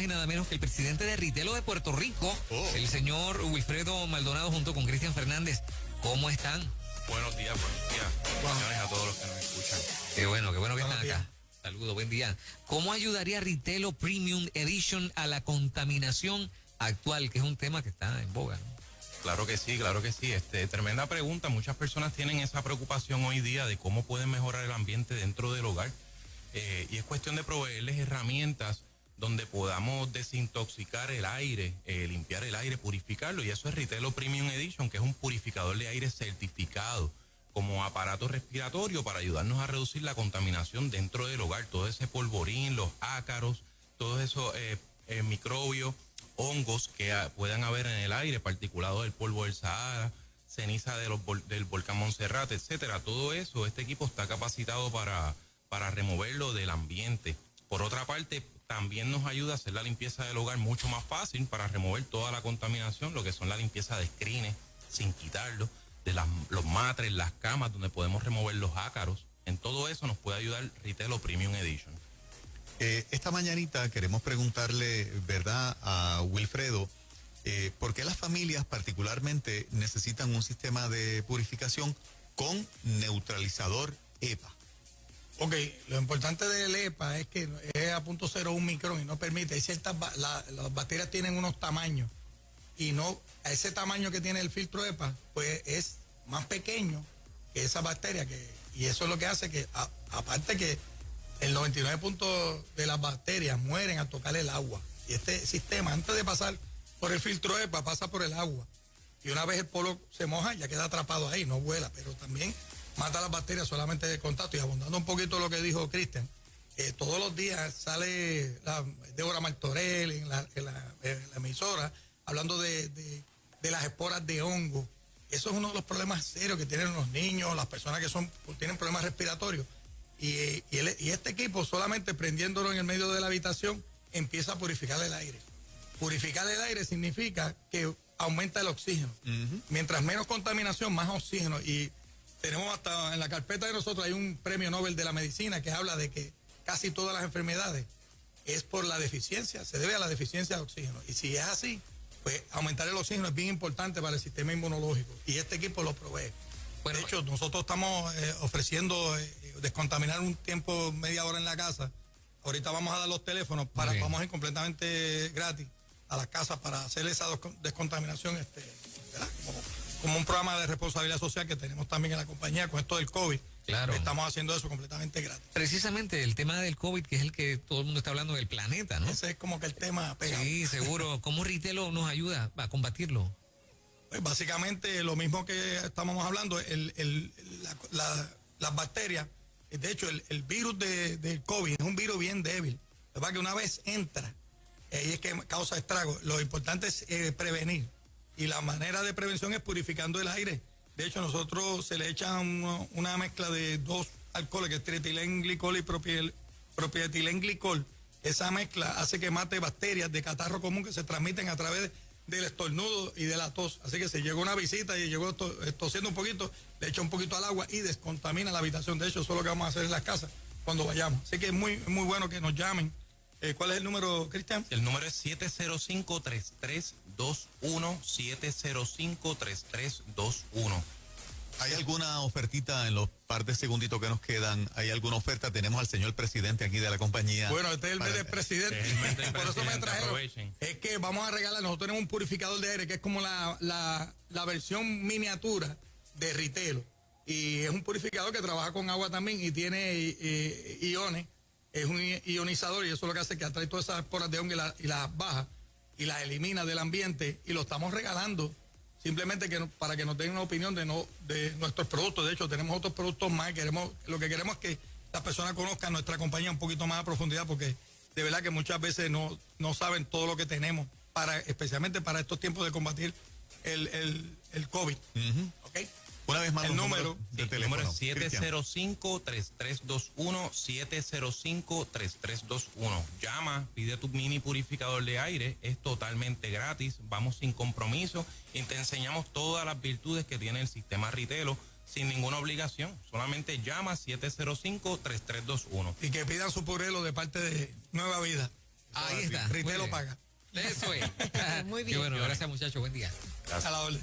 más y nada menos que el presidente de Ritelo de Puerto Rico, el señor Wilfredo Maldonado, junto con Cristian Fernández. ¿Cómo están? Buenos días. Bendiciones a todos los que nos escuchan. Qué bueno que están acá. Saludos, buen día. ¿Cómo ayudaría Ritelo Premium Edition a la contaminación actual, que es un tema que está en boga, ¿no? Claro que sí. Tremenda pregunta. Muchas personas tienen esa preocupación hoy día de cómo pueden mejorar el ambiente dentro del hogar. Y es cuestión de proveerles herramientas donde podamos desintoxicar el aire, limpiar el aire, purificarlo. Y eso es Ritelo Premium Edition, que es un purificador de aire certificado como aparato respiratorio para ayudarnos a reducir la contaminación dentro del hogar. Todo ese polvorín, los ácaros, todos esos microbios, hongos que puedan haber en el aire, particulados del polvo del Sahara, ceniza del volcán Monserrate, etcétera. Todo eso, este equipo está capacitado para removerlo del ambiente. Por otra parte, también nos ayuda a hacer la limpieza del hogar mucho más fácil para remover toda la contaminación, lo que son la limpieza de screens, sin quitarlo, de los matres, las camas, donde podemos remover los ácaros. En todo eso nos puede ayudar Ritelo Premium Edition. Esta mañanita queremos preguntarle, ¿verdad?, a Wilfredo, ¿por qué las familias particularmente necesitan un sistema de purificación con neutralizador EPA? Ok, lo importante del EPA es que es a 0.01 micrón y no permite, hay ciertas, las bacterias tienen unos tamaños y no, a ese tamaño que tiene el filtro EPA, pues es más pequeño que esa bacteria, y eso es lo que hace que, aparte que el 99% de las bacterias mueren al tocar el agua. Y este sistema, antes de pasar por el filtro EPA, pasa por el agua. Y una vez el polvo se moja, ya queda atrapado ahí, no vuela, pero también mata las bacterias solamente de contacto. Y abundando un poquito lo que dijo Cristian, todos los días sale Débora Martorell en la emisora hablando de las esporas de hongo. Eso es uno de los problemas serios que tienen los niños, las personas que tienen problemas respiratorios. Y este equipo, solamente prendiéndolo en el medio de la habitación, empieza a purificar el aire. Purificar el aire significa que aumenta el oxígeno. Mientras menos contaminación, más oxígeno. Y tenemos hasta en la carpeta de nosotros hay un premio Nobel de la medicina que habla de que casi todas las enfermedades es por la deficiencia, se debe a la deficiencia de oxígeno. Y si es así, pues aumentar el oxígeno es bien importante para el sistema inmunológico. Y este equipo lo provee. Bueno, de hecho, nosotros estamos ofreciendo descontaminar un tiempo, media hora en la casa. Ahorita vamos a dar los teléfonos vamos a ir completamente gratis a las casas para hacer esa descontaminación, ¿verdad? Como un programa de responsabilidad social que tenemos también en la compañía con esto del COVID. Claro. Estamos haciendo eso completamente gratis. Precisamente el tema del COVID, que es el que todo el mundo está hablando del planeta, ¿no? Ese es como que el tema pegado. Sí, seguro. ¿Cómo Ritelo nos ayuda a combatirlo? Pues básicamente lo mismo que estábamos hablando, las bacterias. De hecho, el virus del COVID es un virus bien débil. Es verdad que una vez entra, y es que causa estrago. Lo importante es prevenir. Y la manera de prevención es purificando el aire. De hecho, nosotros se le echa una mezcla de dos alcoholes, que es trietilenglicol y propietilenglicol. Esa mezcla hace que mate bacterias de catarro común que se transmiten a través del estornudo y de la tos. Así que si llegó una visita y llegó tosiendo un poquito, le echa un poquito al agua y descontamina la habitación. De hecho, eso es lo que vamos a hacer en las casas cuando vayamos. Así que es muy bueno que nos llamen. ¿Cuál es el número, Cristian? El número es 705-3321, 705-3321. ¿Hay alguna ofertita en los par de segunditos que nos quedan? ¿Hay alguna oferta? Tenemos al señor presidente aquí de la compañía. Bueno, este es el mes del presidente. Por eso me trajeron. Es que vamos a regalar, nosotros tenemos un purificador de aire que es como la versión miniatura de Ritelo. Y es un purificador que trabaja con agua también y tiene iones. Es un ionizador y eso es lo que hace que atrae todas esas esporas de hongo y las baja y las elimina del ambiente, y lo estamos regalando simplemente para que nos den una opinión de nuestros productos. De hecho, tenemos otros productos más. Lo que queremos es que las personas conozcan nuestra compañía un poquito más a profundidad, porque de verdad que muchas veces no saben todo lo que tenemos, especialmente para estos tiempos de combatir el COVID. ¿Okay? Una vez más, el número de teléfono. El número es 705-3321, 705-3321. Llama, pide tu mini purificador de aire, es totalmente gratis, vamos sin compromiso y te enseñamos todas las virtudes que tiene el sistema Ritelo sin ninguna obligación. Solamente llama 705-3321. Y que pidan su purelo de parte de Nueva Vida. Ahí está. Ritelo Muy bien. paga. Eso es. Muy Qué bien. bueno, gracias muchachos, buen día. A la orden.